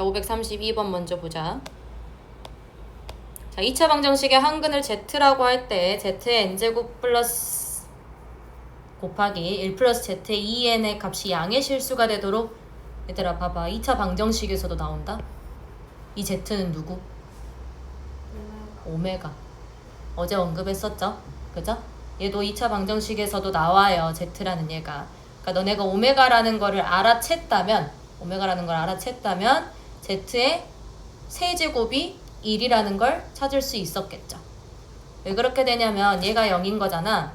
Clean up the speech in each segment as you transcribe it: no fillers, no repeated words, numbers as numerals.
자, 532번 먼저 보자. 자, 2차 방정식의 한근을 z라고 할 때 z의 n제곱 플러스 곱하기 1 플러스 z의 2n의 값이 양의 실수가 되도록, 얘들아 봐봐, 2차 방정식에서도 나온다. 이 z는 누구? 오메가. 어제 언급했었죠? 그죠? 얘도 2차 방정식에서도 나와요. z라는 얘가. 그러니까 너네가 오메가라는 거를 알아챘다면 z의 세제곱이 1이라는 걸 찾을 수 있었겠죠. 왜 그렇게 되냐면 얘가 0인 거잖아.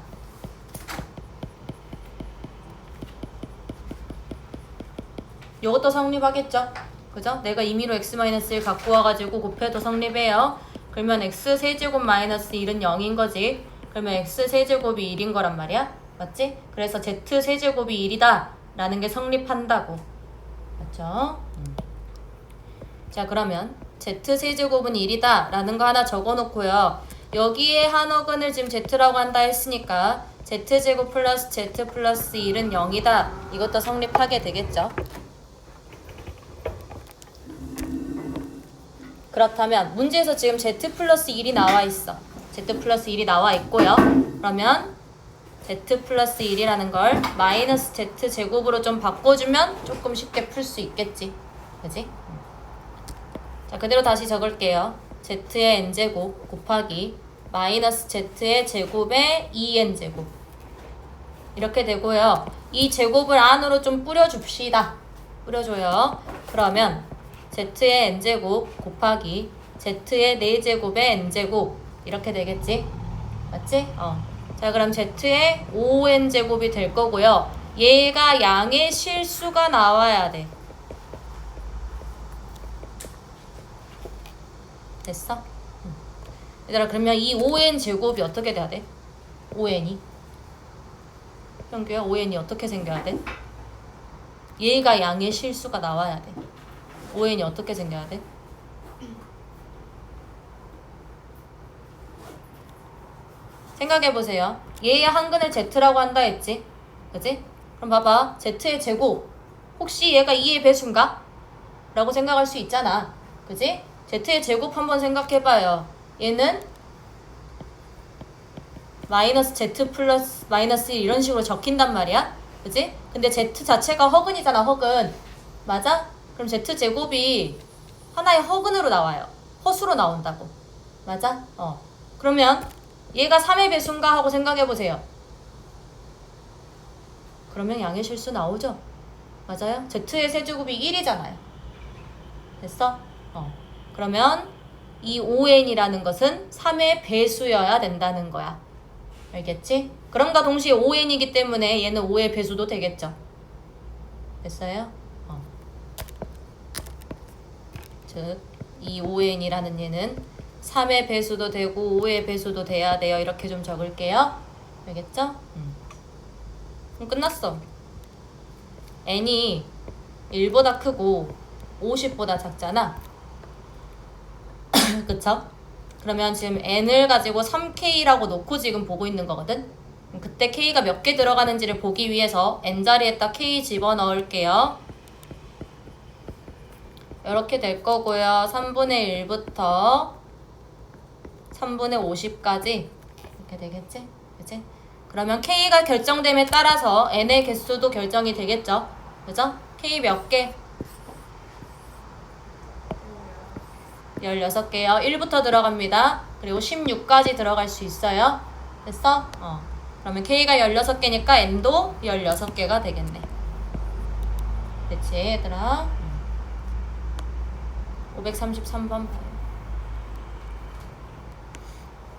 요것도 성립하겠죠. 그죠? 내가 임의로 x-1 갖고 와가지고 곱해도 성립해요. 그러면 x 세제곱 마이너스 1은 0인 거지. 그러면 x 세제곱이 1인 거란 말이야. 맞지? 그래서 z 세제곱이 1이다 라는 게 성립한다고. 맞죠? 자, 그러면 z 세제곱은 1이다 라는 거 하나 적어놓고요. 여기에 한 어근을 지금 z라고 한다 했으니까 z제곱 플러스 z 플러스 1은 0이다. 이것도 성립하게 되겠죠. 그렇다면 문제에서 지금 z 플러스 1이 나와 있어. z 플러스 1이 나와 있고요. 그러면 z 플러스 1이라는 걸 마이너스 z 제곱으로 좀 바꿔주면 조금 쉽게 풀 수 있겠지. 그지? 자, 그대로 다시 적을게요. z의 n제곱 곱하기 마이너스 z의 제곱의 2n제곱. 이렇게 되고요. 이 제곱을 안으로 좀 뿌려줍시다. 뿌려줘요. 그러면 z의 n제곱 곱하기 z의 4제곱의 n제곱. 이렇게 되겠지? 맞지? 자, 그럼 z의 5n제곱이 될 거고요. 얘가 양의 실수가 나와야 돼. 됐어? 얘들아, 그러면 이 5n제곱이 어떻게 돼야 돼? 5n이? 형규야, 5n이 어떻게 생겨야 돼? 얘가 양의 실수가 나와야 돼. 5n이 어떻게 생겨야 돼? 생각해보세요. 얘의 한근을 z라고 한다 했지? 그지? 그럼 봐봐. z의 제곱. 혹시 얘가 2의 배수인가? 라고 생각할 수 있잖아. 그지? z의 제곱 한번 생각해봐요. 얘는 마이너스 z 플러스 마이너스 1 이런 식으로 적힌단 말이야. 그지? 근데 z 자체가 허근이잖아. 허근. 맞아? 그럼 z제곱이 하나의 허근으로 나와요. 허수로 나온다고. 맞아? 그러면 얘가 3의 배수인가 하고 생각해보세요. 그러면 양의 실수 나오죠? 맞아요? z의 세제곱이 1이잖아요. 됐어? 그러면 이 5n이라는 것은 3의 배수여야 된다는 거야. 알겠지? 그럼과 동시에 5n이기 때문에 얘는 5의 배수도 되겠죠. 됐어요? 즉, 이 5n이라는 얘는 3의 배수도 되고 5의 배수도 돼야 돼요. 이렇게 좀 적을게요. 알겠죠? 그럼 끝났어. n이 1보다 크고 50보다 작잖아. 그쵸? 그러면 지금 n을 가지고 3k라고 놓고 지금 보고 있는 거거든? 그때 k가 몇 개 들어가는지를 보기 위해서 n자리에다 k 집어넣을게요. 이렇게 될 거고요. 3분의 1부터 3분의 50까지 이렇게 되겠지? 그치? 그러면 k가 결정됨에 따라서 n의 개수도 결정이 되겠죠? 그죠? k 몇 개? 16개요. 1부터 들어갑니다. 그리고 16까지 들어갈 수 있어요. 됐어? 그러면 k가 16개니까 n도 16개가 되겠네. 됐지, 얘들아? 533번 봐요.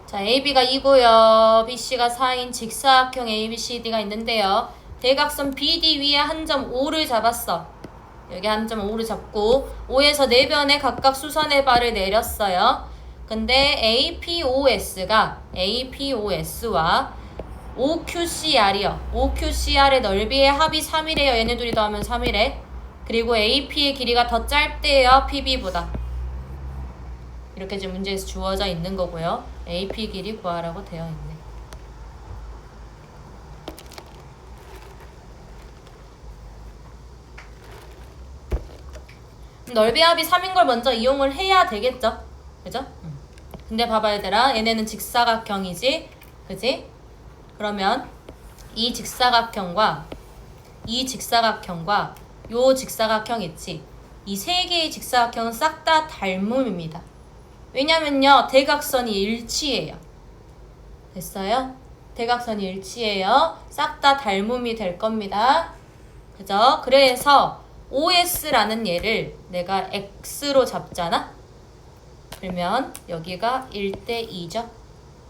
자, AB가 2고요. BC가 4인 직사각형 ABCD가 있는데요. 대각선 BD 위에 한 점 O를 잡았어. 여기 한 점 O를 잡고 5에서 4변에 각각 수선의 발을 내렸어요. 근데 APOS가 APOS와 OQCR이요. OQCR의 넓이의 합이 3이래요. 얘네 둘이 더하면 3이래. 그리고 AP의 길이가 더 짧대요. PB보다. 이렇게 지금 문제에서 주어져 있는 거고요. AP 길이 구하라고 되어 있네. 넓이 합이 3인 걸 먼저 이용을 해야 되겠죠? 그죠? 근데 봐봐 얘들아, 얘네는 직사각형이지? 그지? 그러면 이 직사각형과 이 직사각형과 요 직사각형 있지? 이 세 개의 직사각형은 싹 다 닮음입니다. 왜냐면요, 대각선이 일치해요. 됐어요? 대각선이 일치해요. 싹 다 닮음이 될 겁니다. 그죠? 그래서 OS라는 얘를 내가 X로 잡잖아? 그러면 여기가 1대 2죠?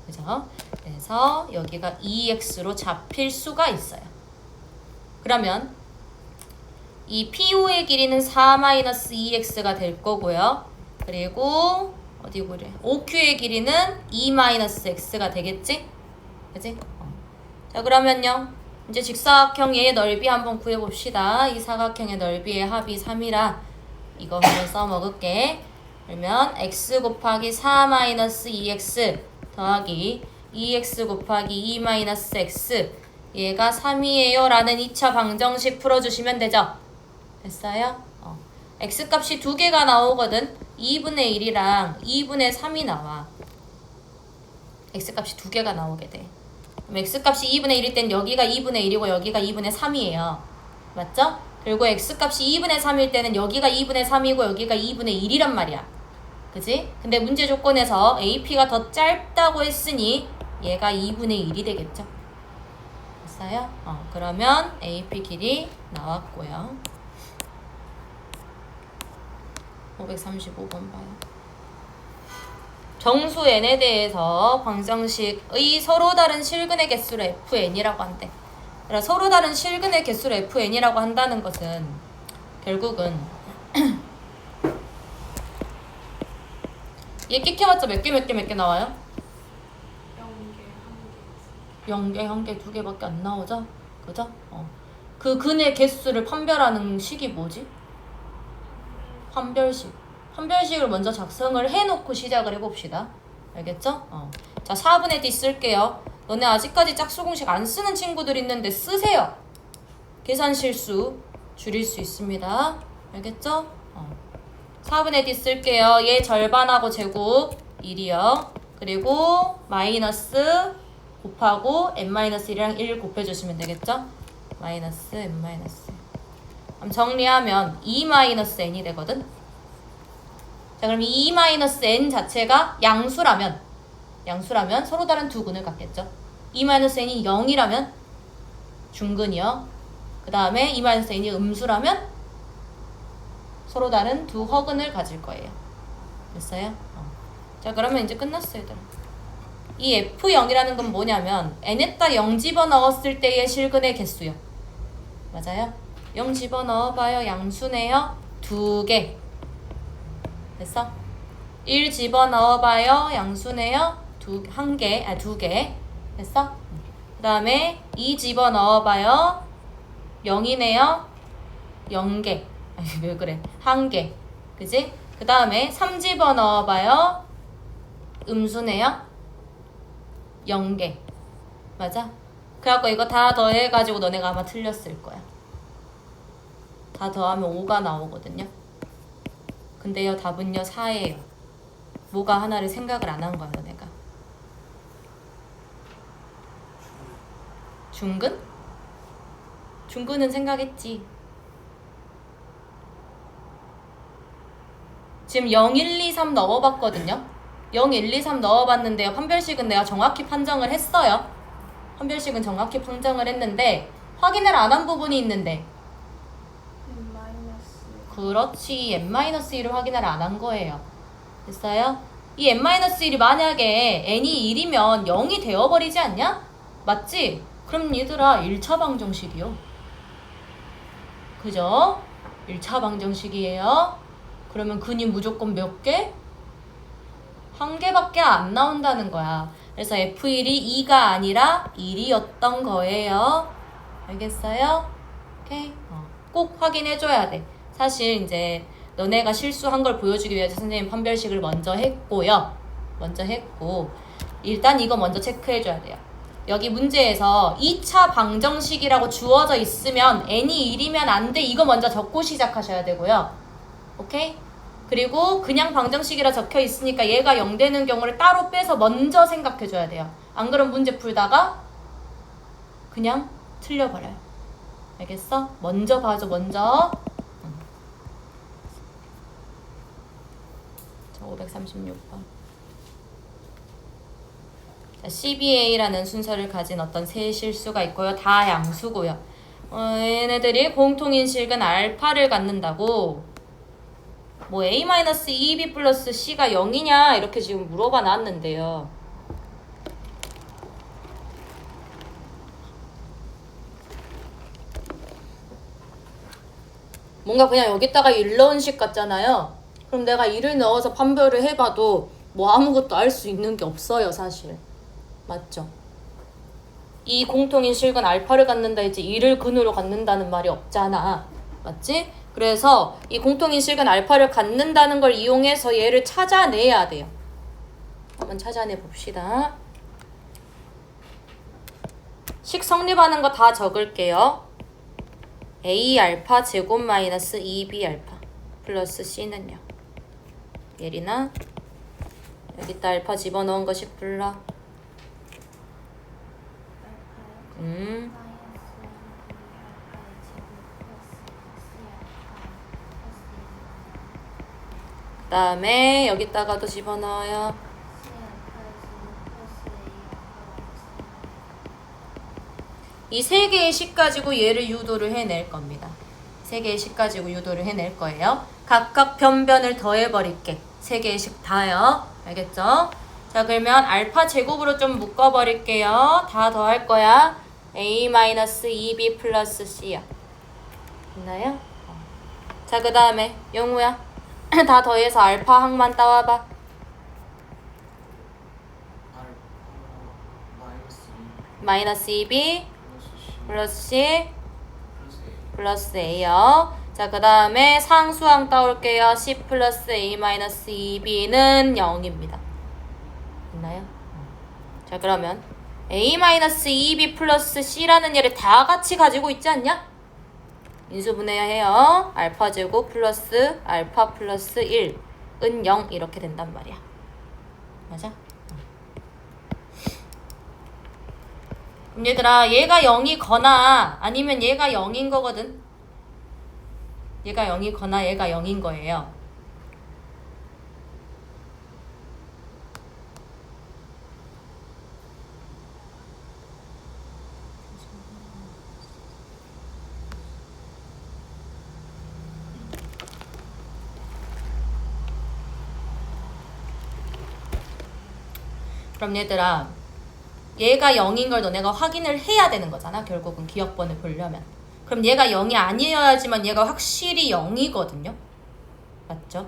그죠? 그래서 여기가 2X로 잡힐 수가 있어요. 그러면 이 PO의 길이는 4-2X가 될 거고요. 그리고 어디 그래? OQ의 길이는 2-X가 되겠지? 그지? 자, 그러면요. 이제 직사각형의 넓이 한번 구해봅시다. 이 사각형의 넓이의 합이 3이라 이거 한번 써먹을게. 그러면 x 곱하기 4-2x 더하기 2x 곱하기 2-x 얘가 3이에요 라는 2차 방정식 풀어주시면 되죠. 됐어요? x값이 두 개가 나오거든. 2분의 1이랑 2분의 3이 나와. x값이 두 개가 나오게 돼. 그럼 x값이 2분의 1일 땐 여기가 2분의 1이고 여기가 2분의 3이에요. 맞죠? 그리고 x값이 2분의 3일 때는 여기가 2분의 3이고 여기가 2분의 1이란 말이야. 그지? 근데 문제 조건에서 AP가 더 짧다고 했으니 얘가 2분의 1이 되겠죠? 됐어요? 그러면 AP 길이 나왔고요. 535번 봐요. 정수 n에 대해서 방정식의 서로 다른 실근의 개수를 fn이라고 한대. 그러니까 서로 다른 실근의 개수를 fn이라고 한다는 것은 결국은 얘 끼켜봤자 몇 개 나와요? 0개, 1개, 2개밖에 안 나오죠? 그죠? 그 근의 개수를 판별하는 식이 뭐지? 판별식. 판별식을 먼저 작성을 해놓고 시작을 해봅시다. 알겠죠? 자, 4분의 D 쓸게요. 너네 아직까지 짝수공식 안 쓰는 친구들 있는데 쓰세요. 계산 실수 줄일 수 있습니다. 알겠죠? 4분의 D 쓸게요. 얘 절반하고 제곱 1이요. 그리고 마이너스 곱하고 n-1이랑 1 곱해주시면 되겠죠? 마이너스 n-1. 그럼 정리하면 2-n이 되거든? 자, 그럼 2-n 자체가 양수라면 서로 다른 두 근을 갖겠죠? 2-n이 0이라면 중근이요. 그 다음에 2-n이 음수라면 서로 다른 두 허근을 가질 거예요. 됐어요? 자, 그러면 이제 끝났어요, 얘들아. 이 F0이라는 건 뭐냐면 n에다 0 집어넣었을 때의 실근의 개수요. 맞아요? 0 집어넣어봐요. 양수네요. 2개. 됐어? 1 집어넣어봐요. 양수네요. 2개. 됐어? 그 다음에 2 집어넣어봐요. 0이네요. 0개. 왜 그래? 1개. 그지? 그 다음에 3 집어넣어봐요. 음수네요. 0개. 맞아? 그래갖고 이거 다 더해가지고 너네가 아마 틀렸을 거야. 다 더하면 5가 나오거든요. 근데요, 답은요 4예요. 뭐가 하나를 생각을 안 한 거야, 너네가. 중근? 중근은 생각했지. 지금 0, 1, 2, 3 넣어봤거든요. 0, 1, 2, 3 넣어봤는데요. 판별식은 내가 정확히 판정을 했어요. 판별식은 정확히 판정을 했는데 확인을 안 한 부분이 있는데 그렇지. n-1을 확인을 안 한 거예요. 됐어요? 이 n-1이 만약에 n이 1이면 0이 되어버리지 않냐? 맞지? 그럼 얘들아 1차 방정식이요. 그죠? 1차 방정식이에요. 그러면 근이 무조건 몇 개? 1개밖에 안 나온다는 거야. 그래서 F1이 2가 아니라 1이었던 거예요. 알겠어요? 오케이? 꼭 확인해줘야 돼. 사실 이제 너네가 실수한 걸 보여주기 위해서 선생님 판별식을 먼저 했고요. 일단 이거 먼저 체크해줘야 돼요. 여기 문제에서 2차 방정식이라고 주어져 있으면 n이 1이면 안 돼. 이거 먼저 적고 시작하셔야 되고요. 오케이? 그리고 그냥 방정식이라 적혀 있으니까 얘가 0 되는 경우를 따로 빼서 먼저 생각해 줘야 돼요. 안 그럼 문제 풀다가 그냥 틀려버려요. 알겠어? 먼저 봐줘, 먼저. 자, 536번. 자, CBA라는 순서를 가진 어떤 세 실수가 있고요. 다 양수고요. 얘네들이 공통인식은 알파를 갖는다고. 뭐 A-2B 플러스 C가 0이냐 이렇게 지금 물어봐 놨는데요. 뭔가 그냥 여기다가 1 넣은 식 같잖아요. 그럼 내가 1을 넣어서 판별을 해봐도 뭐 아무것도 알 수 있는 게 없어요, 사실. 맞죠? 이 공통인식은 알파를 갖는다 했지 1을 근으로 갖는다는 말이 없잖아. 맞지? 그래서 이 공통인식은 알파를 갖는다는 걸 이용해서 얘를 찾아내야 돼요. 한번 찾아내 봅시다. 식 성립하는 거 다 적을게요. A 알파 제곱 마이너스 2B 알파 플러스 C는요. 예린아 여기다 알파 집어넣은 거 식 불러. 그 다음에 여기다가도 집어넣어요. 이 세 개의 식 가지고 얘를 유도를 해낼 겁니다. 세 개의 식 가지고 유도를 해낼 거예요. 각각 변변을 더해버릴게. 세 개의 식 다요. 알겠죠? 자, 그러면 알파 제곱으로 좀 묶어버릴게요. 다 더할 거야. A-2B 플러스 C야. 됐나요? 자, 그 다음에 영우야. 다 더해서 알파 항만 따와봐. 마이너스 2B 플러스 C 플러스 A요. 자, 그 다음에 상수항 따올게요. C 플러스 A 마이너스 2B는 0입니다. 됐나요? 자, 그러면 A 마이너스 2B 플러스 C라는 얘를 다 같이 가지고 있지 않냐? 인수분해해요. 알파 제곱 플러스 알파 플러스 1은 0 이렇게 된단 말이야. 맞아? 그럼 얘들아 얘가 0이거나 아니면 얘가 0인 거거든. 얘가 0이거나 얘가 0인 거예요. 그럼 얘들아 얘가 0인 걸 너네가 확인을 해야 되는 거잖아. 결국은 기억번을 보려면. 그럼 얘가 0이 아니어야지만 얘가 확실히 0이거든요. 맞죠?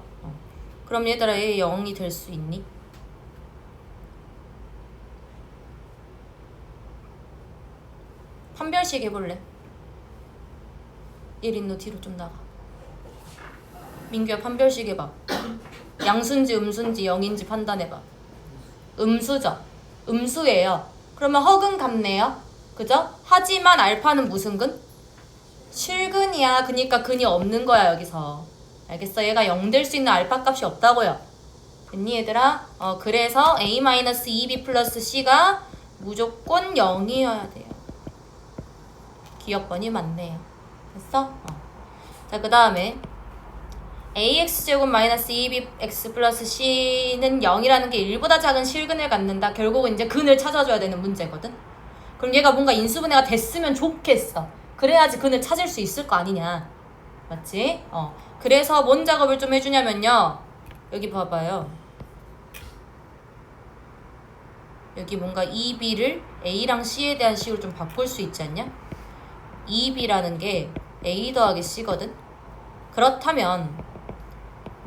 그럼 얘들아 얘 0이 될 수 있니? 판별식 해볼래? 예린 너 뒤로 좀 나가. 민규야 판별식 해봐. 양수인지 음수인지 0인지 판단해봐. 음수죠? 음수예요. 그러면 허근 같네요. 그죠? 하지만 알파는 무슨 근? 실근이야. 그니까 근이 없는 거야 여기서. 알겠어? 얘가 0 될 수 있는 알파 값이 없다고요. 됐니 얘들아? 그래서 A-2B 플러스 C가 무조건 0이어야 돼요. 기억번이 맞네요. 됐어? 자, 그 다음에 AX제곱 마이너스 2BX 플러스 C는 0이라는 게 1보다 작은 실근을 갖는다. 결국은 이제 근을 찾아줘야 되는 문제거든. 그럼 얘가 뭔가 인수분해가 됐으면 좋겠어. 그래야지 근을 찾을 수 있을 거 아니냐. 맞지? 그래서 뭔 작업을 좀 해주냐면요. 여기 봐봐요. 여기 뭔가 2B를 A랑 C에 대한 식으로 좀 바꿀 수 있지 않냐? 2B라는 게 A 더하기 C거든. 그렇다면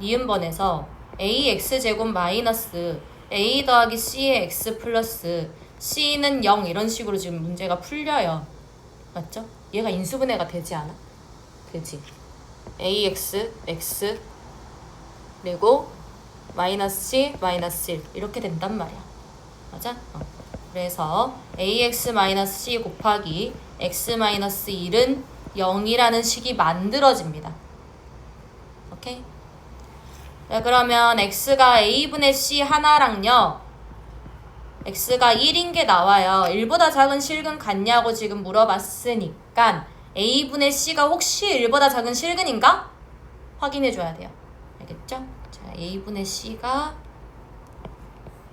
니은번에서 AX제곱 마이너스 A 더하기 C의 X 플러스 C는 0 이런 식으로 지금 문제가 풀려요. 맞죠? 얘가 인수분해가 되지 않아? 되지. AX, X 그리고 마이너스 C, 마이너스 1 이렇게 된단 말이야. 맞아? 그래서 AX 마이너스 C 곱하기 X 마이너스 1은 0이라는 식이 만들어집니다. 오케이? 자, 그러면 x가 a분의 c 하나랑요. x가 1인 게 나와요. 1보다 작은 실근 같냐고 지금 물어봤으니까 a분의 c가 혹시 1보다 작은 실근인가? 확인해줘야 돼요. 알겠죠? 자, a분의 c가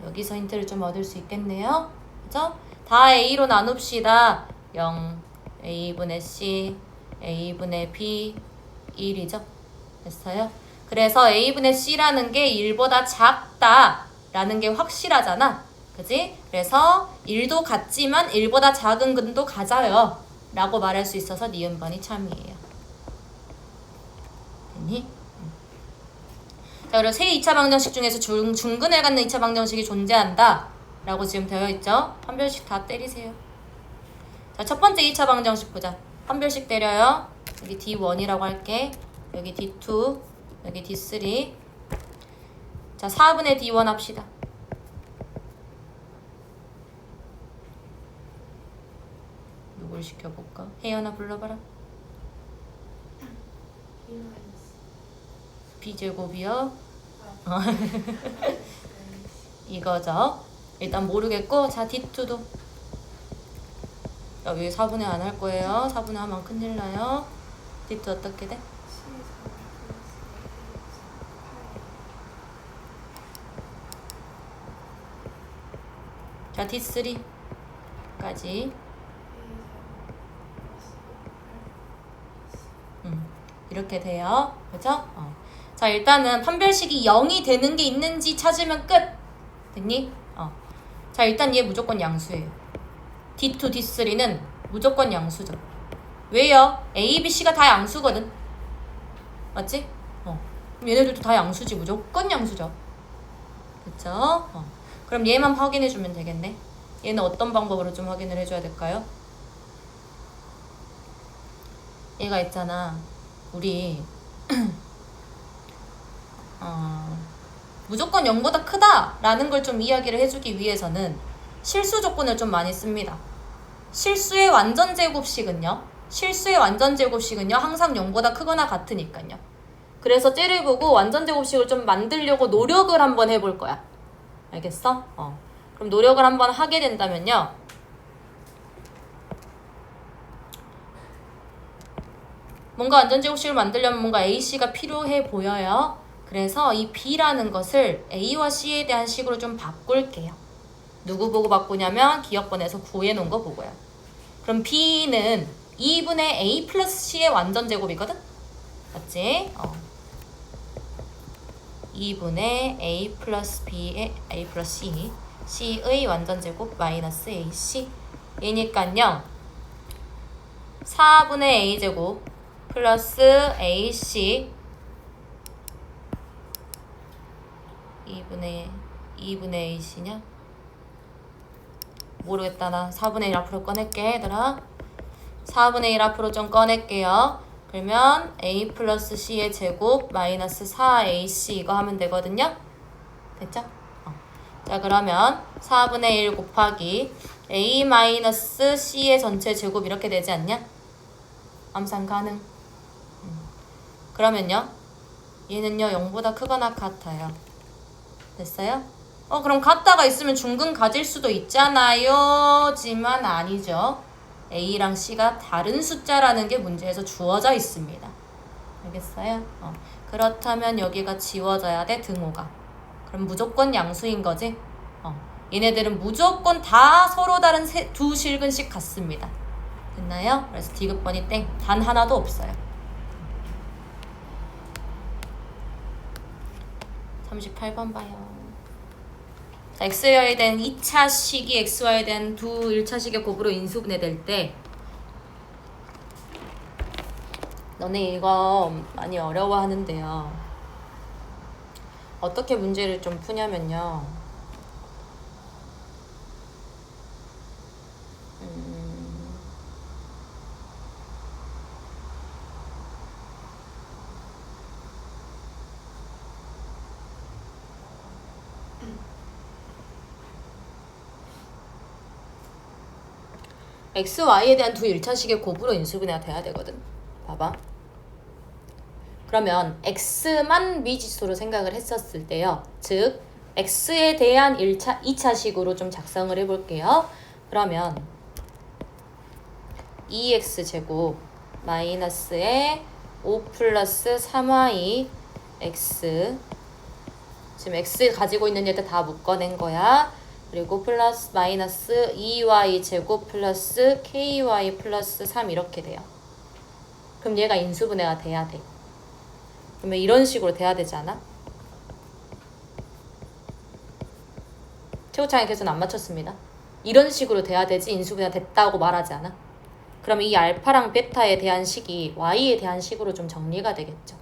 여기서 힌트를 좀 얻을 수 있겠네요. 그죠? 다 a로 나눕시다. 0, a분의 c, a분의 b, 1이죠. 됐어요? 그래서 a분의 c라는 게 1보다 작다라는 게 확실하잖아. 그지? 그래서 1도 같지만 1보다 작은 근도 가져요. 라고 말할 수 있어서 니은번이 참이에요. 됐니? 자, 그리고 세 2차 방정식 중에서 중근을 갖는 2차 방정식이 존재한다. 라고 지금 되어 있죠? 한 별씩 다 때리세요. 자, 첫 번째 2차 방정식 보자. 한 별씩 때려요. 여기 D1이라고 할게. 여기 D2, 여기 D3. 자, 4분의 D1 합시다. 누굴 시켜볼까? 혜연아 불러봐라. B제곱이요? 이거죠. 일단 모르겠고, 자, D2도. 여기 4분의 안 할 거예요. 4분의 하면 큰일 나요. D2 어떻게 돼? 자, D3까지. 이렇게 돼요. 그죠? 자, 일단은 판별식이 0이 되는 게 있는지 찾으면 끝! 됐니? 자, 일단 얘 무조건 양수예요. D2, D3는 무조건 양수죠. 왜요? A, B, C가 다 양수거든. 맞지? 그럼 얘네들도 다 양수지. 무조건 양수죠. 그쵸? 그럼 얘만 확인해주면 되겠네. 얘는 어떤 방법으로 좀 확인을 해줘야 될까요? 얘가 있잖아. 우리 무조건 0보다 크다라는 걸 좀 이야기를 해주기 위해서는 실수 조건을 좀 많이 씁니다. 실수의 완전 제곱식은요. 항상 0보다 크거나 같으니까요. 그래서 쟤를 보고 완전 제곱식을 좀 만들려고 노력을 한번 해볼 거야. 알겠어? 그럼 노력을 한번 하게 된다면요. 뭔가 완전 제곱식을 만들려면 뭔가 AC가 필요해 보여요. 그래서 이 B라는 것을 A와 C에 대한 식으로 좀 바꿀게요. 누구 보고 바꾸냐면 기억본에서 구해놓은 거 보고요. 그럼 B는 2분의 A 플러스 C의 완전 제곱이거든? 맞지? 2분의 A 플러스 B의 A 플러스 C C의 완전 제곱 마이너스 AC 얘니깐요 4분의 A 제곱 플러스 AC 2분의 AC냐? 모르겠다. 나 4분의 1 앞으로 꺼낼게 얘들아. 4분의 1 앞으로 좀 꺼낼게요. 그러면 A 플러스 C의 제곱 마이너스 4AC 이거 하면 되거든요. 됐죠? 자, 그러면 4분의 1 곱하기 A 마이너스 C의 전체 제곱 이렇게 되지 않냐? 암산 가능. 그러면요. 얘는요 0보다 크거나 같아요. 됐어요? 그럼 같다가 있으면 중근 가질 수도 있잖아요. 지만 아니죠. A랑 C가 다른 숫자라는 게 문제에서 주어져 있습니다. 알겠어요? 그렇다면 여기가 지워져야 돼, 등호가. 그럼 무조건 양수인 거지? 얘네들은 무조건 다 서로 다른 두 실근씩 같습니다. 됐나요? 그래서 디귿번이 땡. 단 하나도 없어요. 38번 봐요. 자, xy에 대한 2차 식이 xy에 대한 두 1차식의 곱으로 인수분해될 때 너네 이거 많이 어려워하는데요. 어떻게 문제를 좀 푸냐면요. x, y에 대한 두 1차식의 곱으로 인수분해가 돼야 되거든. 봐봐. 그러면 x만 미지수로 생각을 했었을 때요. 즉 x에 대한 2차식으로 좀 작성을 해볼게요. 그러면 2x제곱 마이너스에 5 플러스 3y x 지금 x 가지고 있는 얘들 다 묶어낸 거야. 그리고 플러스 마이너스 2y 제곱 플러스 ky 플러스 3 이렇게 돼요. 그럼 얘가 인수분해가 돼야 돼. 그러면 이런 식으로 돼야 되지 않아? 최고창에 계속 안 맞췄습니다. 이런 식으로 돼야 되지 인수분해가 됐다고 말하지 않아? 그럼 이 알파랑 베타에 대한 식이 y에 대한 식으로 좀 정리가 되겠죠.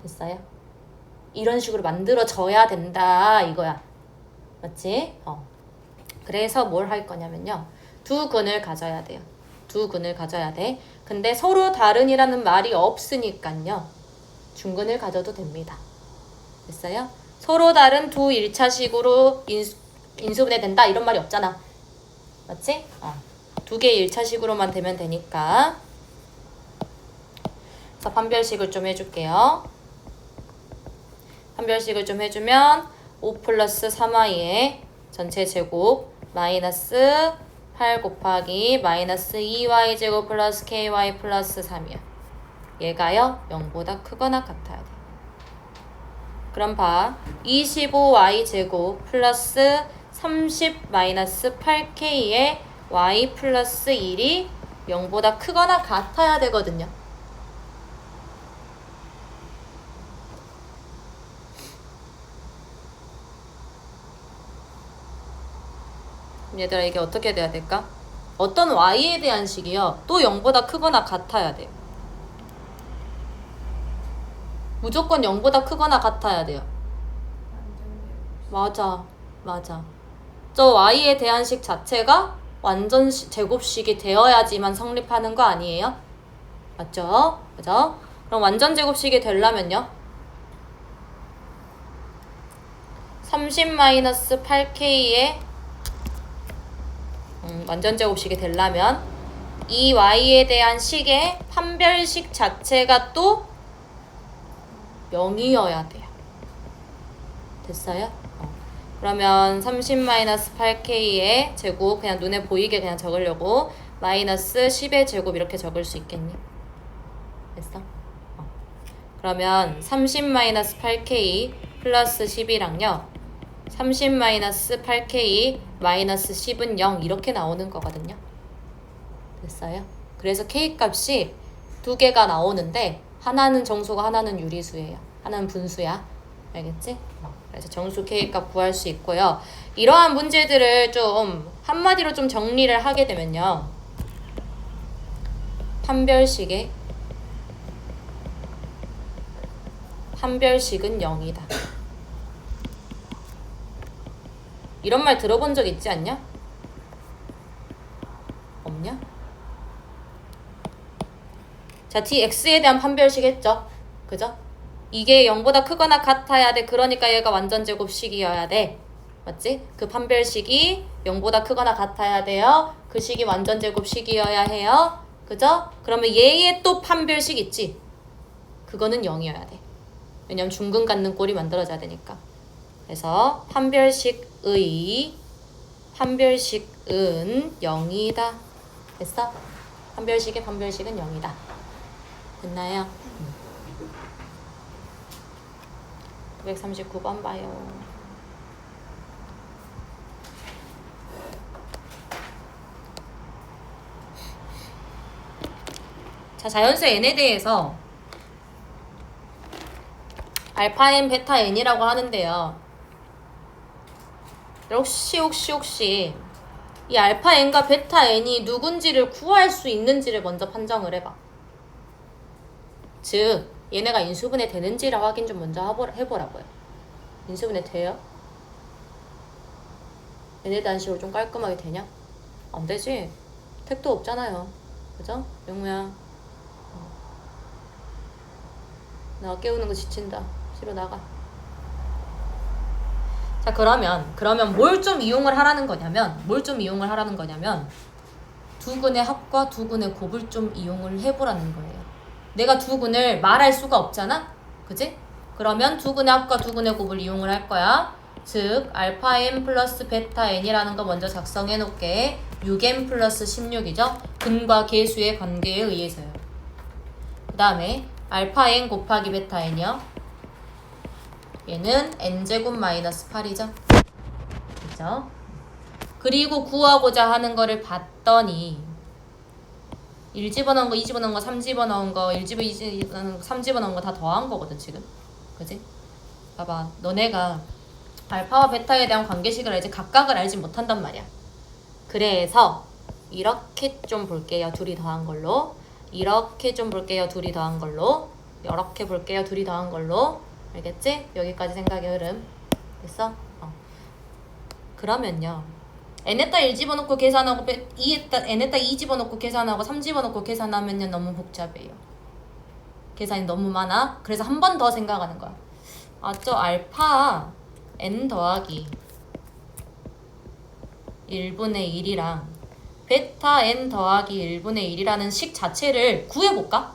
됐어요? 이런 식으로 만들어져야 된다 이거야. 맞지? 그래서 뭘 할 거냐면요. 두 근을 가져야 돼요. 두 근을 가져야 돼. 근데 서로 다른이라는 말이 없으니까요. 중근을 가져도 됩니다. 됐어요? 서로 다른 두 1차식으로 인수분해 된다 이런 말이 없잖아. 맞지? 두 개의 1차식으로만 되면 되니까. 그래서 판별식을 좀 해줄게요. 판별식을 좀 해주면 5 플러스 3y의 전체 제곱 마이너스 8 곱하기 마이너스 2y 제곱 플러스 ky 플러스 3이야. 얘가요 0보다 크거나 같아야 돼. 그럼 봐. 25y 제곱 플러스 30 마이너스 8k의 y 플러스 1이 0보다 크거나 같아야 되거든요. 얘들아 이게 어떻게 돼야 될까? 어떤 y에 대한 식이요 또 0보다 크거나 같아야 돼요. 무조건 0보다 크거나 같아야 돼요. 맞아. 저 y에 대한 식 자체가 완전 제곱식이 되어야지만 성립하는 거 아니에요? 맞죠? 그죠? 그럼 완전 제곱식이 되려면요 30-8k의 완전 제곱식이 되려면 이 y에 대한 식의 판별식 자체가 또 0이어야 돼요. 됐어요? 그러면 30-8k의 제곱 그냥 눈에 보이게 그냥 적으려고 마이너스 10의 제곱 이렇게 적을 수 있겠니? 됐어? 그러면 30-8k 플러스 10이랑요 30-8k 마이너스 10은 0 이렇게 나오는 거거든요. 됐어요? 그래서 k 값이 두 개가 나오는데 하나는 정수고 하나는 유리수예요. 하나는 분수야. 알겠지? 그래서 정수 k 값 구할 수 있고요. 이러한 문제들을 좀 한마디로 좀 정리를 하게 되면요. 판별식은 0이다. 이런 말 들어본 적 있지 않냐? 없냐? 자, dx에 대한 판별식 했죠? 그죠? 이게 0보다 크거나 같아야 돼. 그러니까 얘가 완전 제곱식이어야 돼. 맞지? 그 판별식이 0보다 크거나 같아야 돼요. 그 식이 완전 제곱식이어야 해요. 그죠? 그러면 얘의 또 판별식 있지? 그거는 0이어야 돼. 왜냐면 중근 갖는 꼴이 만들어져야 되니까. 그래서 판별식은 0이다. 됐어? 판별식은 0이다. 됐나요? 939번 봐요. 자, 자연수 n에 대해서 알파 n, 베타 n이라고 하는데요. 혹시 이 알파 n과 베타 n이 누군지를 구할 수 있는지를 먼저 판정을 해봐. 즉 얘네가 인수분해 되는지를 확인 좀 먼저 해보라고요. 인수분해 돼요? 얘네 단식으로 좀 깔끔하게 되냐? 안 되지. 택도 없잖아요. 그죠? 영무야. 나 깨우는 거 지친다. 뒤로 나가. 자, 그러면 뭘 좀 이용을 하라는 거냐면 두 근의 합과 두 근의 곱을 좀 이용을 해보라는 거예요. 내가 두근을 말할 수가 없잖아. 그지? 그러면 두근의 합과 두근의 곱을 이용을 할 거야. 즉 알파 n 플러스 베타 n이라는 거 먼저 작성해 놓을게. 6n 플러스 16이죠. 근과 계수의 관계에 의해서요. 그 다음에 알파 n 곱하기 베타 n이요. 얘는 n제곱 마이너스 8이죠. 그죠? 그리고 구하고자 하는 거를 봤더니 1 집어넣은 거, 2 집어넣은 거, 3 집어넣은 거, 1 집어넣은 거, 3 집어넣은 거 다 더한 거거든 지금. 그지? 봐봐. 너네가 알파와 베타에 대한 관계식을 알지 각각을 알지 못한단 말이야. 그래서 이렇게 좀 볼게요. 둘이 더한 걸로. 이렇게 좀 볼게요. 둘이 더한 걸로. 이렇게 볼게요. 둘이 더한 걸로. 알겠지? 여기까지 생각의 흐름. 됐어? 그러면요. n에다 1 집어넣고 계산하고 n에다 2 집어넣고 계산하고 3 집어넣고 계산하면요. 너무 복잡해요. 계산이 너무 많아. 그래서 한 번 더 생각하는 거야. 저 알파 n 더하기 1분의 1이랑 베타 n 더하기 1분의 1이라는 식 자체를 구해볼까?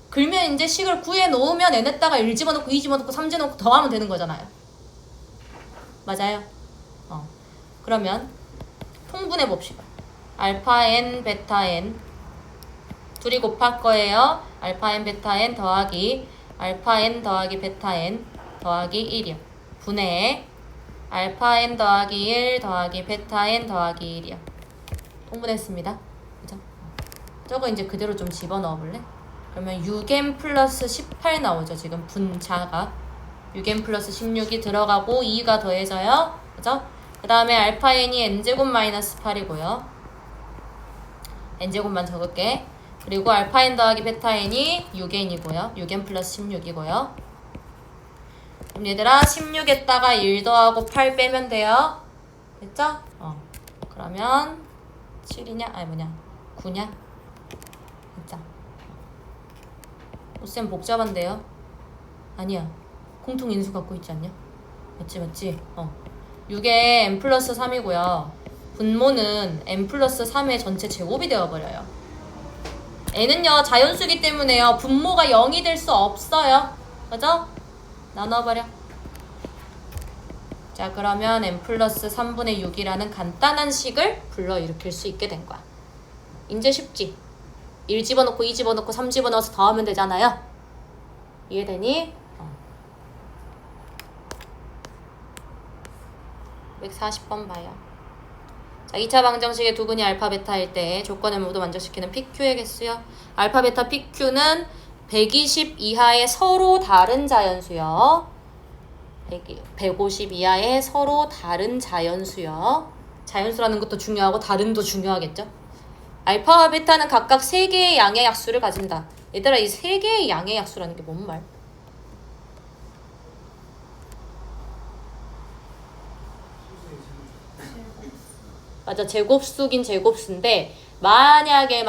그러면 이제 식을 구해놓으면 n에다가 1 집어넣고 2 집어넣고 3 집어넣고 더하면 되는 거잖아요. 맞아요? 그러면 통분해 봅시다. 알파 n, 베타 n 둘이 곱할 거예요. 알파 n, 베타 n 더하기 알파 n 더하기 베타 n 더하기 1이요. 분해 알파 n 더하기 1 더하기 베타 n 더하기 1이요. 통분했습니다. 그죠? 저거 이제 그대로 좀 집어넣어 볼래? 그러면 6n 플러스 18 나오죠. 지금 분자가 6n 플러스 16이 들어가고 2가 더해져요. 그죠? 그 다음에 알파 n이 n제곱 마이너스 8이고요. n제곱만 적을게. 그리고 알파 n 더하기 베타 n이 6n이고요. 6n 플러스 16이고요. 그럼 얘들아 16에다가 1 더하고 8 빼면 돼요. 됐죠? 그러면 7이냐? 아니 뭐냐? 9냐? 됐죠? 쌤 복잡한데요? 아니야. 공통인수 갖고 있지 않냐? 맞지? 6에 n 플러스 3이고요. 분모는 n 플러스 3의 전체 제곱이 되어버려요. n은요 자연수기 때문에요. 분모가 0이 될 수 없어요. 그죠? 나눠버려. 자 그러면 n 플러스 3분의 6이라는 간단한 식을 불러일으킬 수 있게 된 거야. 이제 쉽지? 1 집어넣고 2 집어넣고 3 집어넣어서 더하면 되잖아요. 이해되니? 140번 봐요. 자, 2차 방정식의 두근이 알파 베타일 때 조건을 모두 만족시키는 PQ의 개수요. 알파 베타 PQ는 120 이하의 서로 다른 자연수요. 150 이하의 서로 다른 자연수요. 자연수라는 것도 중요하고 다른도 중요하겠죠. 알파와 베타는 각각 3개의 양의 약수를 가진다. 얘들아 이 3개의 양의 약수라는 게 뭔 말? 맞아, 제곱수긴 제곱수인데 만약에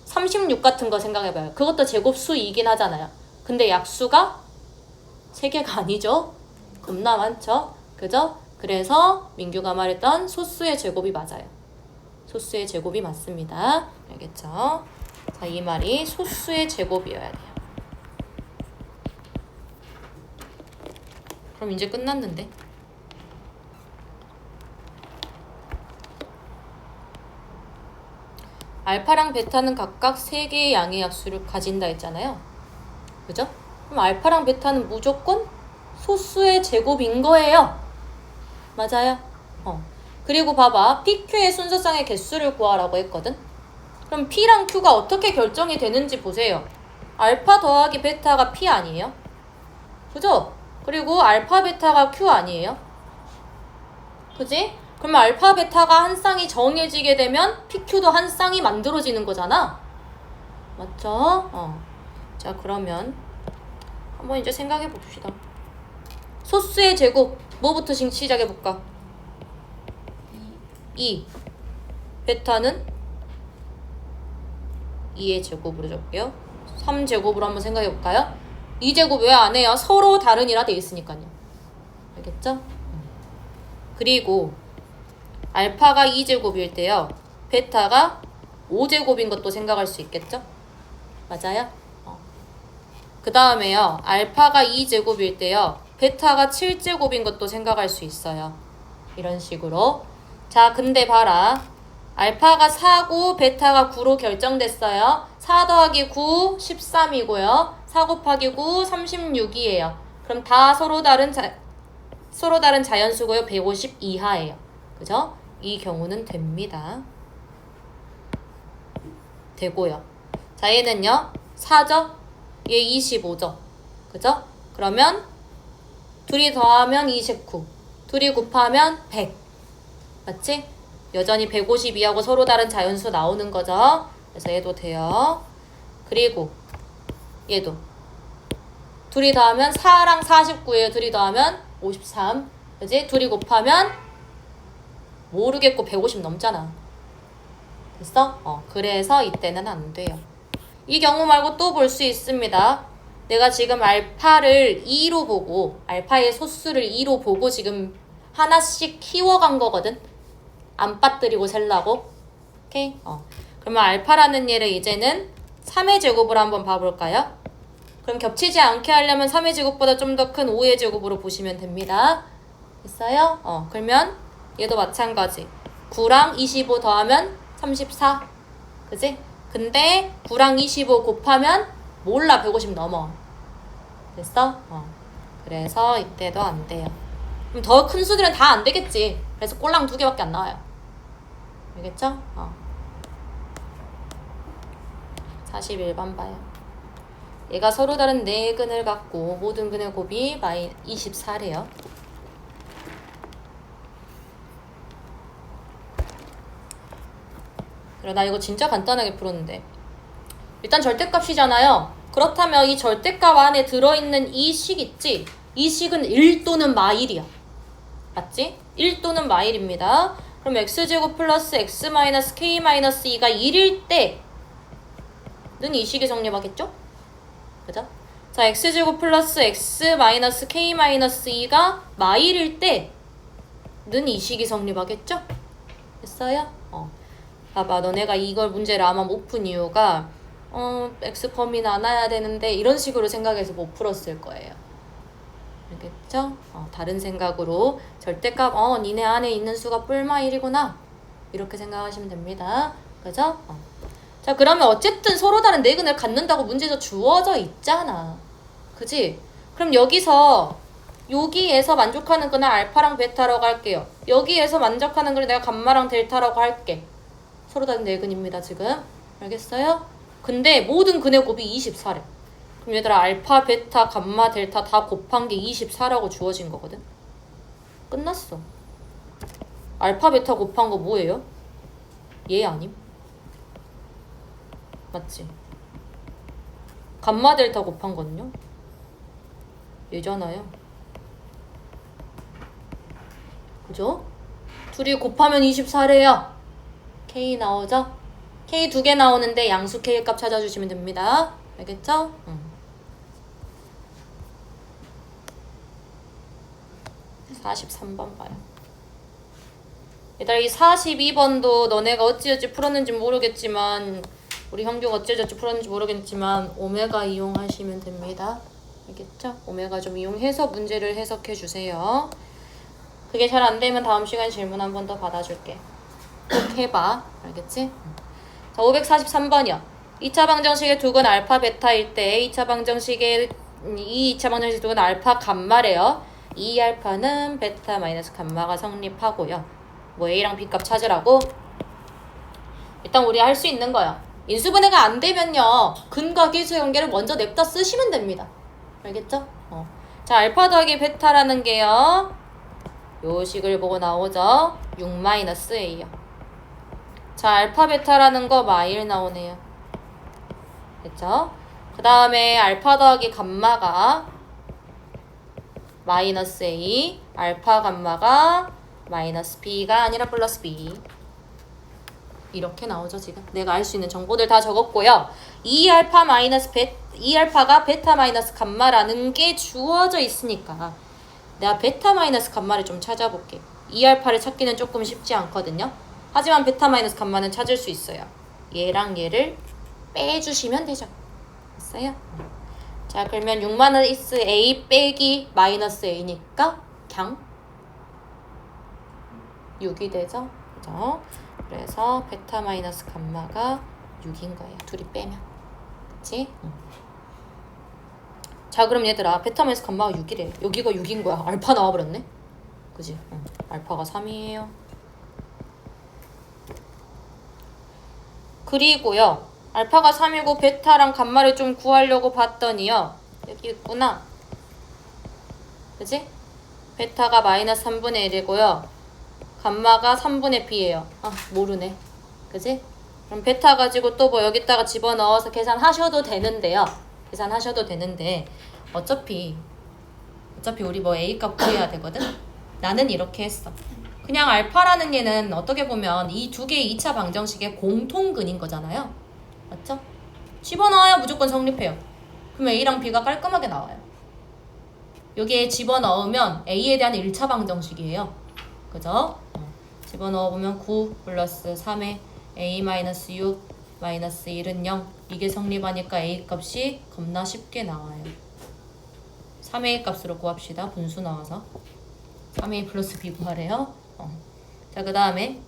36 같은 거 생각해봐요. 그것도 제곱수이긴 하잖아요. 근데 약수가 3개가 아니죠? 겁나 많죠? 그죠? 그래서 민규가 말했던 소수의 제곱이 맞아요. 소수의 제곱이 맞습니다. 알겠죠? 자, 이 말이 소수의 제곱이어야 돼요. 그럼 이제 끝났는데? 알파랑 베타는 각각 3개의 양의 약수를 가진다 했잖아요. 그죠? 그럼 알파랑 베타는 무조건 소수의 제곱인 거예요. 맞아요? 그리고 봐봐. PQ의 순서상의 개수를 구하라고 했거든? 그럼 P랑 Q가 어떻게 결정이 되는지 보세요. 알파 더하기 베타가 P 아니에요? 그죠? 그리고 알파 베타가 Q 아니에요? 그지? 그러면 알파 베타가 한 쌍이 정해지게 되면 PQ도 한 쌍이 만들어지는 거잖아. 맞죠? 자 그러면 한번 이제 생각해 봅시다. 소수의 제곱 뭐부터 시작해 볼까? 2. 베타는 2의 제곱으로 적게요. 3제곱으로 한번 생각해 볼까요? 2제곱 왜 안 해요? 서로 다른이라 돼 있으니까요. 알겠죠? 그리고 알파가 2제곱일 때요. 베타가 5제곱인 것도 생각할 수 있겠죠? 맞아요? 그 다음에요. 알파가 2제곱일 때요. 베타가 7제곱인 것도 생각할 수 있어요. 이런 식으로. 자, 근데 봐라. 알파가 4고 베타가 9로 결정됐어요. 4 더하기 9, 13이고요. 4 곱하기 9, 36이에요. 그럼 다 서로 다른 자연수고요. 150 이하예요. 그죠? 이 경우는 됩니다. 되고요. 자, 얘는요. 4죠? 얘 25죠? 그죠? 그러면 둘이 더하면 29, 둘이 곱하면 100. 맞지? 여전히 152하고 서로 다른 자연수 나오는 거죠. 그래서 얘도 돼요. 그리고 얘도 둘이 더하면 4랑 49예요. 둘이 더하면 53. 그지? 둘이 곱하면 모르겠고 150 넘잖아. 됐어? 그래서 이때는 안 돼요. 이 경우 말고 또 볼 수 있습니다. 내가 지금 알파를 2로 보고 알파의 소수를 2로 보고 지금 하나씩 키워간 거거든. 안 빠뜨리고 셀라고. 오케이? 그러면 알파라는 얘를 이제는 3의 제곱으로 한번 봐볼까요? 그럼 겹치지 않게 하려면 3의 제곱보다 좀 더 큰 5의 제곱으로 보시면 됩니다. 됐어요? 그러면 얘도 마찬가지. 9랑 25 더하면 34. 그지? 근데 9랑 25 곱하면 몰라 150 넘어. 됐어? 그래서 이때도 안 돼요. 그럼 더 큰 수들은 다 안 되겠지. 그래서 꼴랑 2개밖에 안 나와요. 알겠죠? 41번 봐요. 얘가 서로 다른 4근을 갖고 모든 근의 곱이 24래요. 그래, 나 이거 진짜 간단하게 풀었는데. 일단 절대값이잖아요. 그렇다면 이 절대값 안에 들어있는 이 식 있지? 이 식은 1 또는 마일이야. 맞지? 1 또는 마일입니다. 그럼 x제곱 플러스 x 마이너스 k 마이너스 2가 1일 때는 이 식이 성립하겠죠? 그죠? 자, x제곱 플러스 x 마이너스 k 마이너스 2가 마일일 때는 이 식이 성립하겠죠? 됐어요? 봐봐, 너네가 이걸 문제를 아마 못 푼 이유가 x 범위 나눠야 되는데 이런 식으로 생각해서 못 풀었을 거예요. 알겠죠? 다른 생각으로 절대값 니네 안에 있는 수가 뿔마일이구나 이렇게 생각하시면 됩니다. 그죠? 자, 그러면 어쨌든 서로 다른 4근을 갖는다고 문제에서 주어져 있잖아. 그지? 그럼 여기서 여기에서 만족하는 근을 알파랑 베타라고 할게요. 여기에서 만족하는 근을 내가 감마랑 델타라고 할게. 서로 다른 4근입니다 지금. 알겠어요? 근데 모든 근의 곱이 24래. 그럼 얘들아 알파, 베타, 감마, 델타 다 곱한 게 24라고 주어진 거거든. 끝났어. 알파, 베타 곱한 거 뭐예요? 얘 아님? 맞지? 감마, 델타 곱한 거는요? 얘잖아요. 그죠? 둘이 곱하면 24래요. K 나오죠? K 2개 나오는데 양수 K 값 찾아주시면 됩니다. 알겠죠? 43번 봐요. 얘들아 이 42번도 너네가 어찌어찌 풀었는지 모르겠지만 우리 형규가 어찌어찌 풀었는지 모르겠지만 오메가 이용하시면 됩니다. 알겠죠? 오메가 좀 이용해서 문제를 해석해 주세요. 그게 잘 안 되면 다음 시간에 질문 한 번 더 받아줄게. 꼭 해봐. 알겠지? 자, 543번이요. 2차 방정식의 두 근 알파 베타일 때 2차 방정식의 2차 방정식 두 근 알파 감마래요. 이 알파는 베타 마이너스 감마가 성립하고요. 뭐 A랑 B 값 찾으라고? 일단 우리 할 수 있는 거야. 인수분해가 안 되면요. 근과 계수의 관계를 먼저 냅다 쓰시면 됩니다. 알겠죠? 자, 알파 더하기 베타라는 게요. 요 식을 보고 나오죠. 6-A요. 자, 알파 베타라는 거 마일 나오네요. 됐죠? 그 다음에 알파 더하기 감마가 마이너스 A, 알파 감마가 마이너스 B가 아니라 플러스 B. 이렇게 나오죠, 지금. 내가 알 수 있는 정보들 다 적었고요. 2알파 마이너스 2알파가 베타 마이너스 감마라는 게 주어져 있으니까 내가 베타 마이너스 감마를 좀 찾아볼게. 2알파를 찾기는 조금 쉽지 않거든요. 하지만 베타 마이너스 감마는 찾을 수 있어요. 얘랑 얘를 빼주시면 되죠. 됐어요? 자, 그러면 6-A 빼기 마이너스 A니까 그냥 6이 되죠. 그죠? 그래서 베타 마이너스 감마가 6인 거예요. 둘이 빼면. 그치? 자, 그럼 얘들아, 베타 마이너스 감마가 6이래. 여기가 6인 거야. 알파 나와버렸네? 그지? 알파가 3이에요. 그리고요, 알파가 3이고 베타랑 감마를 좀 구하려고 봤더니요, 여기 있구나. 그지? 베타가 마이너스 3분의 1이고요. 감마가 3분의 B예요. 아, 모르네. 그지? 그럼 베타 가지고 또 뭐 여기다가 집어넣어서 계산하셔도 되는데요. 계산하셔도 되는데 어차피 우리 뭐 A값 구해야 되거든? 나는 이렇게 했어. 그냥 알파라는 얘는 어떻게 보면 이 두 개의 2차 방정식의 공통근인 거잖아요. 맞죠? 집어넣어야 무조건 성립해요. 그러면 A랑 B가 깔끔하게 나와요. 여기에 집어넣으면 A에 대한 1차 방정식이에요. 그죠? 집어넣어보면 9 플러스 3에 A-6 마이너스 1은 0. 이게 성립하니까 A 값이 겁나 쉽게 나와요. 3A 값으로 구합시다. 분수 나와서 3A 플러스 B 구하래요. 자, 그 다음에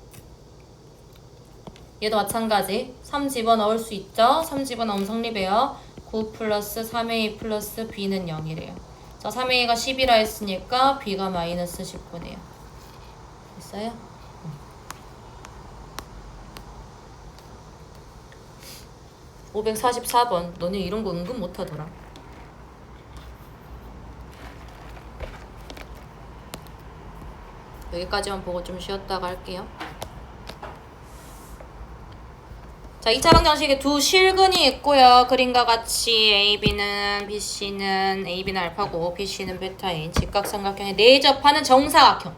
얘도 마찬가지 3 집어넣을 수 있죠. 3 집어넣으면 성립해요. 9 플러스 3A 플러스 B는 0이래요. 자, 3A가 10이라 했으니까 B가 마이너스 10분이에요. 됐어요? 544번. 너네 이런 거 은근 못하더라. 여기까지만 보고 좀 쉬었다가 할게요. 자, 2차 방정식에 두 실근이 있고요. 그림과 같이 AB는 BC는 AB는 알파고 BC는 베타인 직각삼각형에 내접하는 정사각형.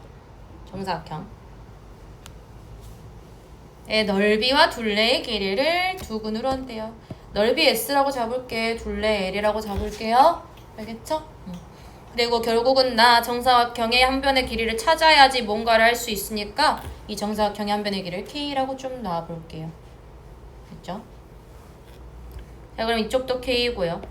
의 넓이와 둘레의 길이를 두 근으로 한대요. 넓이 S라고 잡을게. 둘레 L이라고 잡을게요. 알겠죠? 그리고 결국은 나 정사각형의 한 변의 길이를 찾아야지 뭔가를 할 수 있으니까 이 정사각형의 한 변의 길이를 K라고 좀 놔볼게요. 됐죠? 자, 그럼 이쪽도 K고요.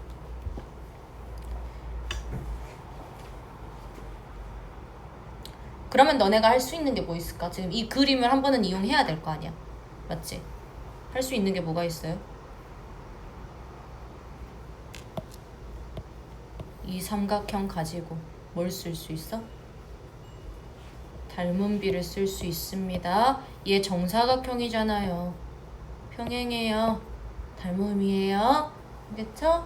그러면 너네가 할 수 있는 게 뭐 있을까? 지금 이 그림을 한 번은 이용해야 될 거 아니야. 맞지? 할 수 있는 게 뭐가 있어요? 이 삼각형 가지고 뭘 쓸 수 있어? 닮은 비를 쓸 수 있습니다. 얘 정사각형이잖아요. 평행이에요. 닮음이에요. 알겠죠?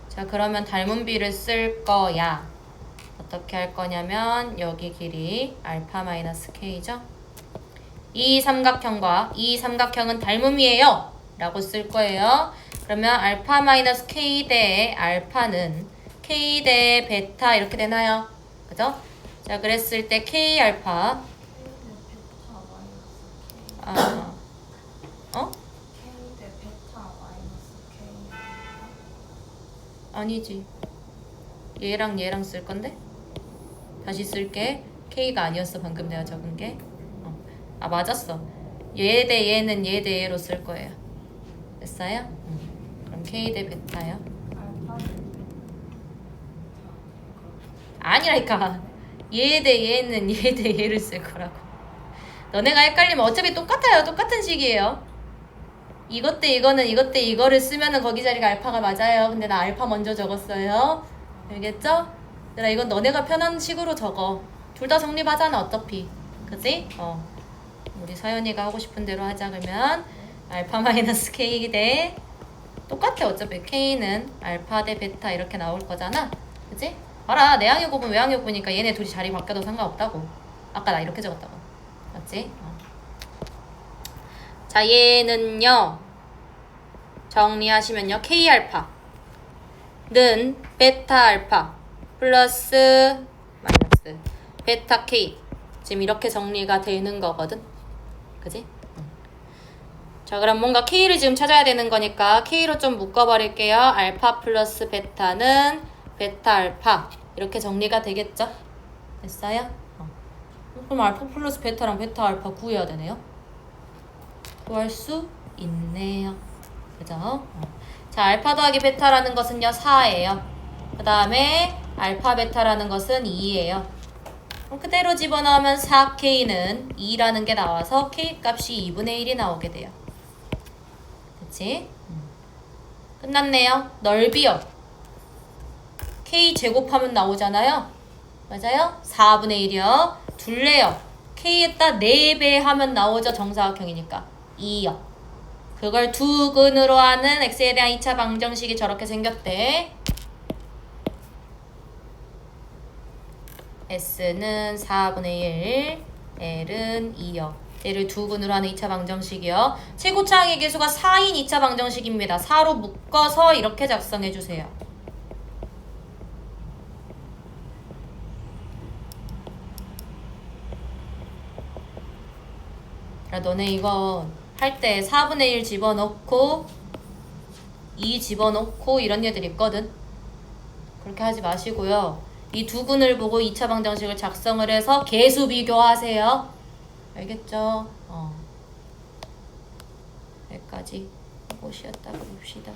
자, 그러면 닮은 비를 쓸 거야. 어떻게 할 거냐면 여기 길이 알파 마이너스 K죠? 이 삼각형과 이 삼각형은 닮음이에요. 라고 쓸 거예요. 그러면 알파 마이너스 K 대 알파는 K 대 베타 이렇게 되나요? 그죠? 자, 그랬을 때 K 알파 아니지. 얘랑 쓸 건데? 다시 쓸게. K가 아니었어. 방금 내가 적은 게. 맞았어. 얘 대 얘는 얘 대 얘로 쓸 거예요. 됐어요? 그럼 K 대 베타요. 아니라니까. 얘 대 얘는 얘 대 얘를 쓸 거라고. 너네가 헷갈리면 어차피 똑같아요. 똑같은 식이에요. 이것 대 이거는 이것 대 이거를 쓰면은 거기 자리가 알파가 맞아요. 근데 나 알파 먼저 적었어요. 알겠죠? 얘들아, 이건 너네가 편한 식으로 적어. 둘 다 성립하잖아 어차피. 그치? 우리 서연이가 하고 싶은 대로 하자. 그러면 알파 마이너스 K 대 똑같아. 어차피 K는 알파 대 베타 이렇게 나올 거잖아. 그치? 알아. 내항의 곱은 외항의 곱이니까 얘네 둘이 자리 바뀌어도 상관없다고. 아까 나 이렇게 적었다고. 맞지? 자, 얘는요. 정리하시면요. K알파는 베타알파 플러스 마이너스 베타 K. 지금 이렇게 정리가 되는 거거든. 그지? 자, 그럼 뭔가 K를 지금 찾아야 되는 거니까 K로 좀 묶어버릴게요. 알파 플러스 베타는 베타 알파. 이렇게 정리가 되겠죠? 됐어요? 그럼 알파 플러스 베타랑 베타 알파 구해야 되네요. 구할 수 있네요. 그죠? 자, 알파 더하기 베타라는 것은요 4예요. 그 다음에 알파 베타라는 것은 2예요. 그럼 그대로 집어넣으면 4K는 2라는 게 나와서 K 값이 2분의 1이 나오게 돼요. 그치? 끝났네요. 넓이요. K 제곱하면 나오잖아요. 맞아요? 4분의 1이요. 둘레요. K에다 4배 하면 나오죠. 정사각형이니까. 2요. 그걸 두 근으로 하는 x에 대한 2차 방정식이 저렇게 생겼대. S는 4분의 1, L은 2요. 얘를 두 근으로 하는 2차 방정식이요. 최고차항의 계수가 4인 2차 방정식입니다. 4로 묶어서 이렇게 작성해주세요. 야, 너네 이거 할 때 4분의 1 집어넣고 2 집어넣고 이런 얘들 있거든. 그렇게 하지 마시고요. 이 두 근을 보고 2차 방정식을 작성을 해서 계수 비교하세요. 알겠죠? 여기까지 하고 쉬었다 봅시다.